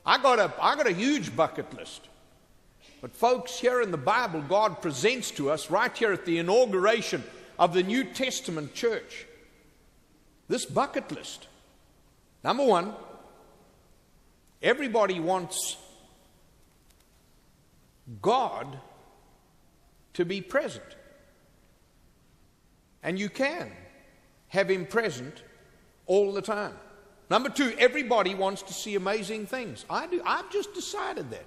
I got a huge bucket list. But folks, here in the Bible, God presents to us right here at the inauguration of the New Testament church this bucket list. Number one, everybody wants God to be present. And you can have Him present all the time. Number two, everybody wants to see amazing things. I do. I've just decided that.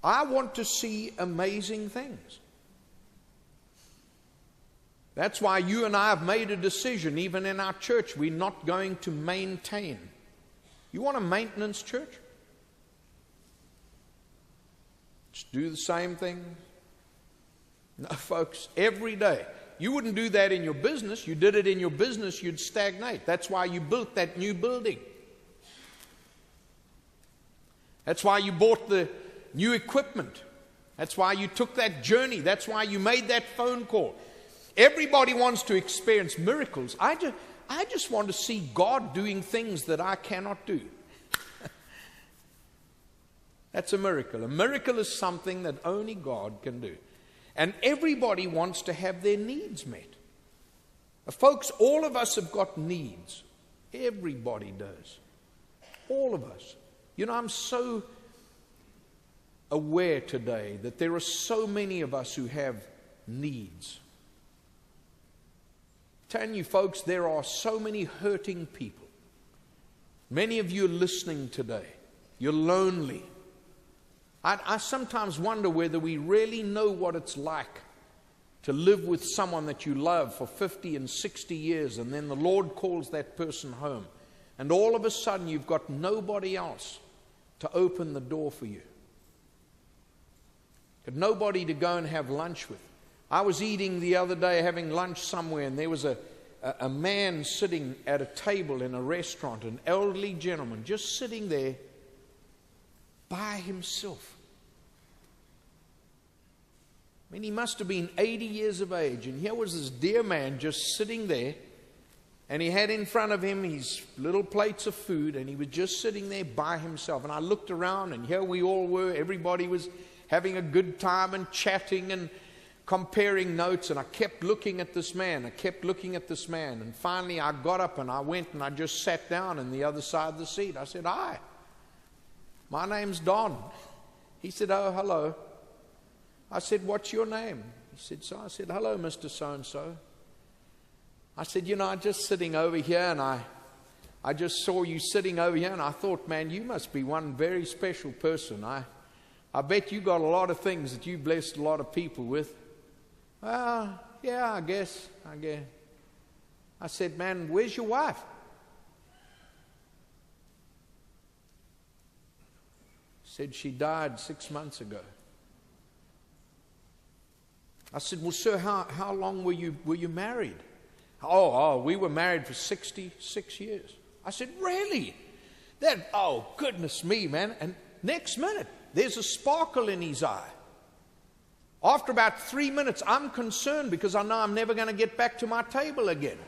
I want to see amazing things. That's why you and I have made a decision, even in our church, we're not going to maintain. You want a maintenance church? Just do the same thing? No, folks, every day. You wouldn't do that in your business. You did it in your business, you'd stagnate. That's why you built that new building. That's why you bought the new equipment. That's why you took that journey. That's why you made that phone call. Everybody wants to experience miracles. I just want to see God doing things that I cannot do. That's a miracle. A miracle is something that only God can do. And everybody wants to have their needs met. Folks, all of us have got needs. Everybody does. All of us. You know, I'm so aware today that there are so many of us who have needs. I'm telling you, folks, there are so many hurting people. Many of you are listening today. You're lonely. I sometimes wonder whether we really know what it's like to live with someone that you love for 50 and 60 years, and then the Lord calls that person home. And all of a sudden you've got nobody else to open the door for you. Got nobody to go and have lunch with. I was eating the other day, having lunch somewhere, and there was a man sitting at a table in a restaurant, an elderly gentleman, just sitting there by himself. I mean, he must have been 80 years of age, and here was this dear man just sitting there, and he had in front of him his little plates of food, and he was just sitting there by himself. And I looked around, and here we all were. Everybody was having a good time and chatting and comparing notes, and I kept looking at this man. And finally I got up and I went and I just sat down on the other side of the seat. I said, "Hi, my name's Don." He said, "Oh, hello." I said, "What's your name?" He said, "So." I said, "Hello, Mr. So-and-so." I said, "You know, I'm just sitting over here, and I just saw you sitting over here, and I thought, man, you must be one very special person. I bet you got a lot of things that you blessed a lot of people with." "Well, yeah, I guess. I said, "Man, where's your wife?" Said she died 6 months ago. I said, "Well, sir, how long were you married?" Oh, we were married for 66 years. I said, "Really? Oh, goodness me, man." And next minute, there's a sparkle in his eye. After about 3 minutes, I'm concerned because I know I'm never going to get back to my table again.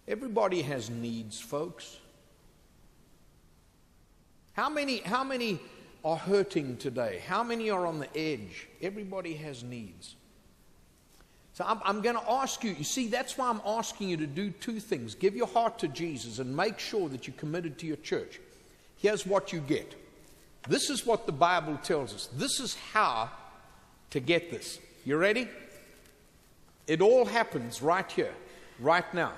Everybody has needs, folks. How many are hurting today? How many are on the edge? Everybody has needs. So I'm going to ask you, see, that's why I'm asking you to do two things. Give your heart to Jesus and make sure that you're committed to your church. Here's what you get. This is what the Bible tells us. This is how to get this. You ready? It all happens right here, right now.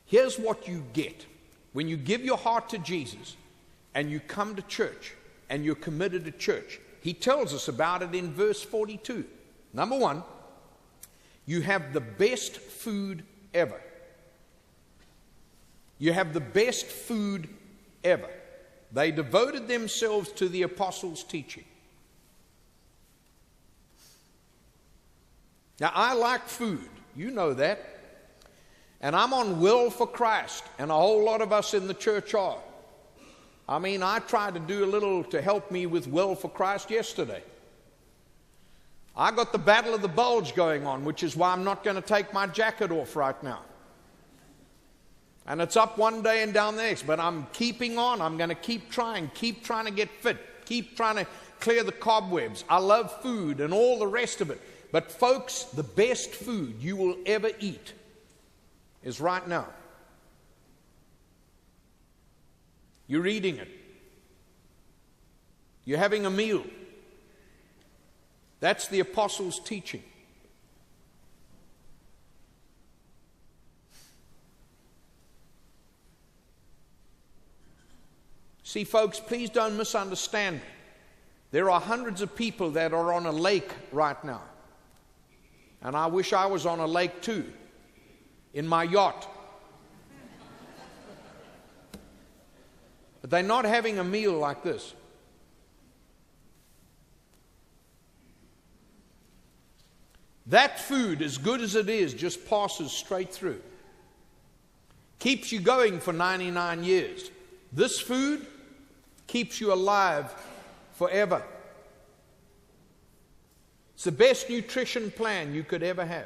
Here's what you get. When you give your heart to Jesus and you come to church and you're committed to church, He tells us about it in verse 42. Number one, you have the best food ever. You have the best food ever. They devoted themselves to the apostles' teaching. Now, I like food. You know that. And I'm on Will for Christ, and a whole lot of us in the church are. I mean, I tried to do a little to help me with Will for Christ yesterday. I got the Battle of the Bulge going on, which is why I'm not going to take my jacket off right now. And it's up one day and down the next. But I'm keeping on. I'm going to keep trying to get fit, keep trying to clear the cobwebs. I love food and all the rest of it. But folks, the best food you will ever eat is right now. You're eating it. You're having a meal. That's the apostles' teaching. See, folks, please don't misunderstand me. There are hundreds of people that are on a lake right now. And I wish I was on a lake too, in my yacht. But they're not having a meal like this. That food, as good as it is, just passes straight through. Keeps you going for 99 years. This food keeps you alive forever. It's the best nutrition plan you could ever have.